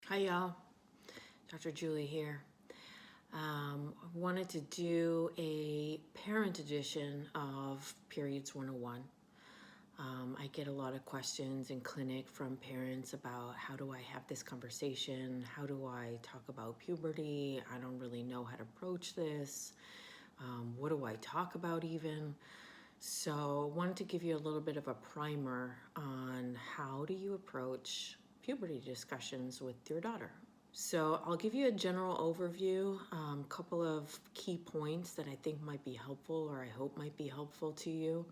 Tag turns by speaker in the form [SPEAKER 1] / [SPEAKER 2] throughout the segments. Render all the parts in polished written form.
[SPEAKER 1] Hi y'all, Dr. Julie here. I wanted to do a parent edition of Periods 101. I get a lot of questions in clinic from parents about how do I have this conversation? How do I talk about puberty? I don't really know how to approach this. What do I talk about even? So I wanted to give you a little bit of a primer on how do you approach puberty discussions with your daughter. So I'll give you a general overview, a couple of key points that I think might be helpful or I hope might be helpful to you.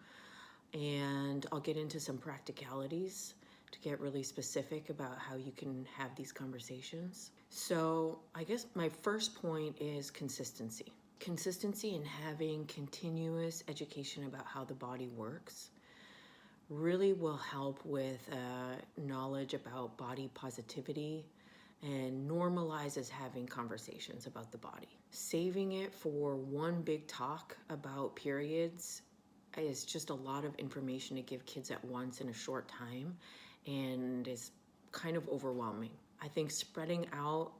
[SPEAKER 1] And I'll get into some practicalities to get really specific about how you can have these conversations. So I guess my first point is consistency. Consistency in having continuous education about how the body works really will help with knowledge about body positivity and normalizes having conversations about the body. Saving it for one big talk about periods is just a lot of information to give kids at once in a short time and is kind of overwhelming. I think spreading out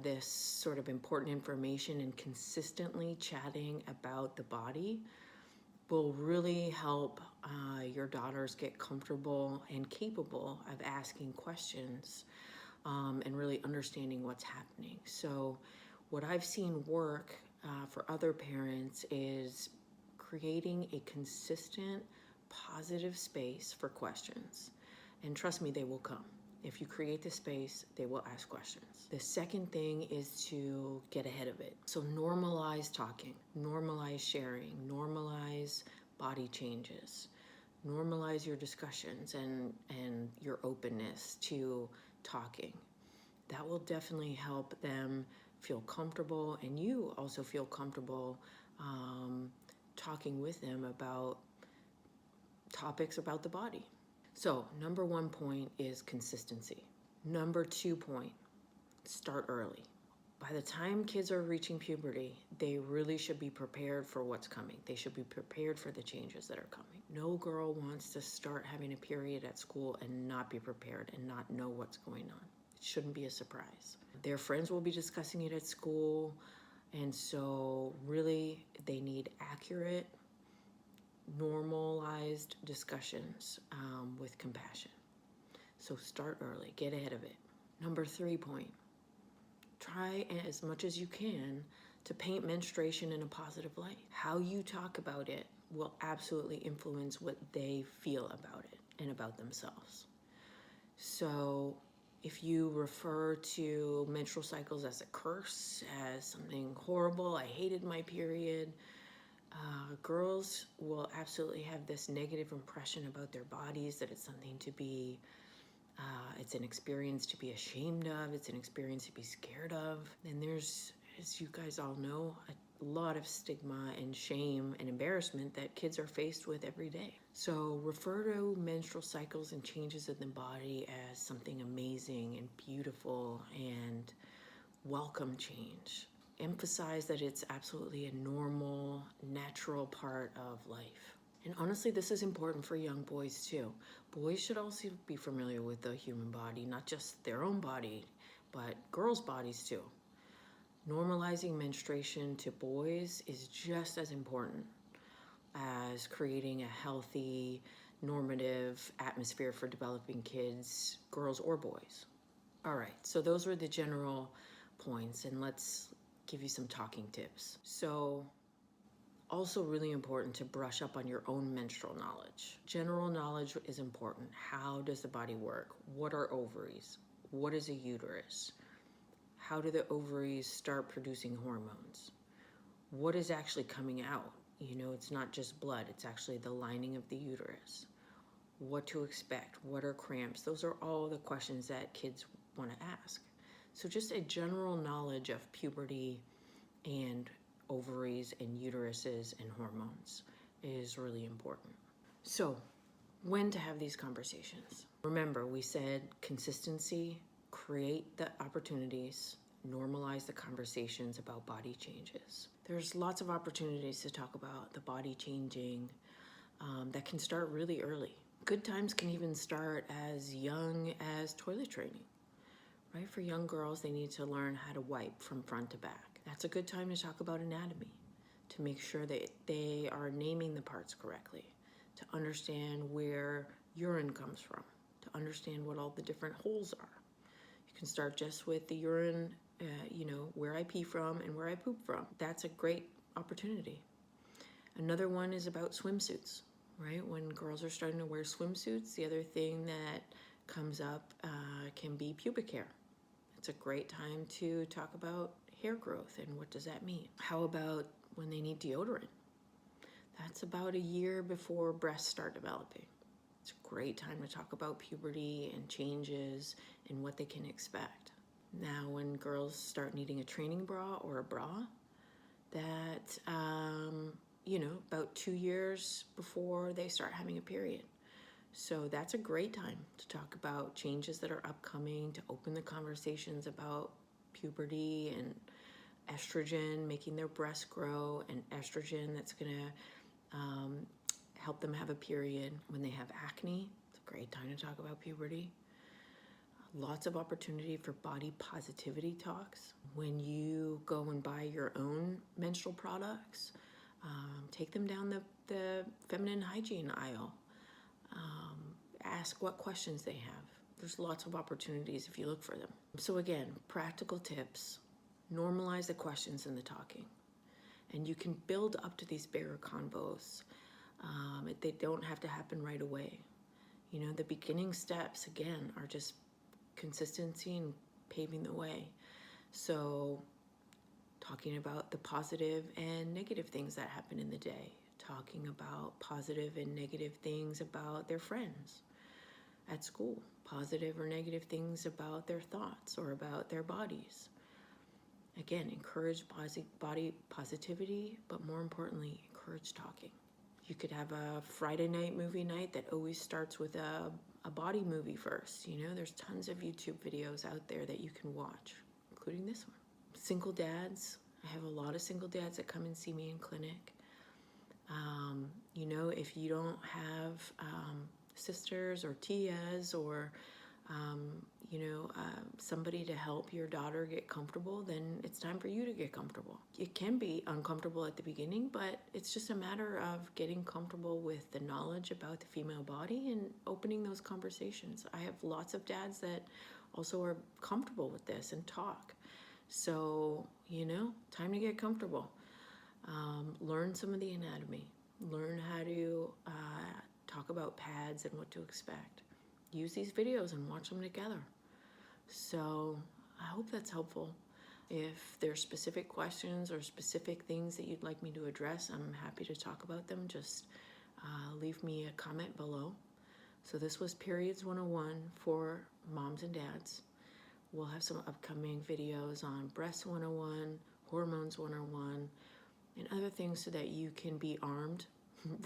[SPEAKER 1] this sort of important information and consistently chatting about the body will really help your daughters get comfortable and capable of asking questions and really understanding what's happening. So what I've seen work for other parents is creating a consistent, positive space for questions. And trust me, they will come. If you create the space, they will ask questions. The second thing is to get ahead of it. So normalize talking, normalize sharing, normalize body changes, normalize your discussions and your openness to talking. That will definitely help them feel comfortable, and you also feel comfortable talking with them about topics about the body. So number 1 point is consistency. Number 2 point, start early. By the time kids are reaching puberty, they really should be prepared for what's coming. They should be prepared for the changes that are coming. No girl wants to start having a period at school and not be prepared and not know what's going on. It shouldn't be a surprise. Their friends will be discussing it at school, and so really they need accurate, normalized discussions with compassion. So start early, get ahead of it. Number 3 point, try as much as you can to paint menstruation in a positive light. How you talk about it will absolutely influence what they feel about it and about themselves. So if you refer to menstrual cycles as a curse, as something horrible, I hated my period, girls will absolutely have this negative impression about their bodies, that it's something to be, it's an experience to be ashamed of, it's an experience to be scared of. And there's, as you guys all know, a lot of stigma and shame and embarrassment that kids are faced with every day. So refer to menstrual cycles and changes in the body as something amazing and beautiful and welcome change. Emphasize that it's absolutely a normal, natural part of life. And honestly, this is important for young boys too. Boys should also be familiar with the human body, not just their own body, but girls' bodies too. Normalizing menstruation to boys is just as important as creating a healthy, normative atmosphere for developing kids, girls or boys. All right, so those were the general points, and let's give you some talking tips. So also really important to brush up on your own menstrual knowledge. General knowledge is important. How does the body work? What are ovaries? What is a uterus? How do the ovaries start producing hormones? What is actually coming out? You know, it's not just blood, it's actually the lining of the uterus. What to expect? What are cramps? Those are all the questions that kids want to ask. So just a general knowledge of puberty and ovaries and uteruses and hormones is really important. So when to have these conversations? Remember, we said consistency, create the opportunities, normalize the conversations about body changes. There's lots of opportunities to talk about the body changing that can start really early. Good times can even start as young as toilet training. right? For young girls, they need to learn how to wipe from front to back. That's a good time to talk about anatomy, to make sure that they are naming the parts correctly, to understand where urine comes from, to understand what all the different holes are. You can start just with the urine, where I pee from and where I poop from. That's a great opportunity. Another one is about swimsuits, right? When girls are starting to wear swimsuits, the other thing that comes up can be pubic hair. It's a great time to talk about hair growth and what does that mean. How about when they need deodorant? That's about a year before breasts start developing. It's a great time to talk about puberty and changes and what they can expect. Now, when girls start needing a training bra or a bra, that, about 2 years before they start having a period. So that's a great time to talk about changes that are upcoming, to open the conversations about puberty and estrogen, making their breasts grow, and estrogen that's gonna help them have a period. When they have acne, it's a great time to talk about puberty. Lots of opportunity for body positivity talks. When you go and buy your own menstrual products, take them down the feminine hygiene aisle. Ask what questions they have. There's lots of opportunities if you look for them. So again, practical tips. Normalize the questions and the talking. And you can build up to these bigger convos. They don't have to happen right away. The beginning steps, again, are just consistency and paving the way. So talking about the positive and negative things that happen in the day, talking about positive and negative things about their friends at school, positive or negative things about their thoughts or about their bodies. Again, encourage body positivity, but more importantly, encourage talking. You could have a Friday night movie night that always starts with a body movie first. There's tons of YouTube videos out there that you can watch, including this one. Single dads. I have a lot of single dads that come and see me in clinic. If you don't have sisters or tias or somebody to help your daughter get comfortable, then it's time for you to get comfortable. It can be uncomfortable at the beginning, but it's just a matter of getting comfortable with the knowledge about the female body and opening those conversations. I have lots of dads that also are comfortable with this and talk. So, time to get comfortable. Learn some of the anatomy. Learn how to talk about pads and what to expect. Use these videos and watch them together. So I hope that's helpful. If there's specific questions or specific things that you'd like me to address, I'm happy to talk about them. Just leave me a comment below. So this was Periods 101 for moms and dads. We'll have some upcoming videos on Breast 101, Hormones 101, and other things so that you can be armed,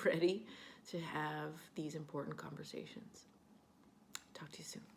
[SPEAKER 1] ready to have these important conversations. Talk to you soon.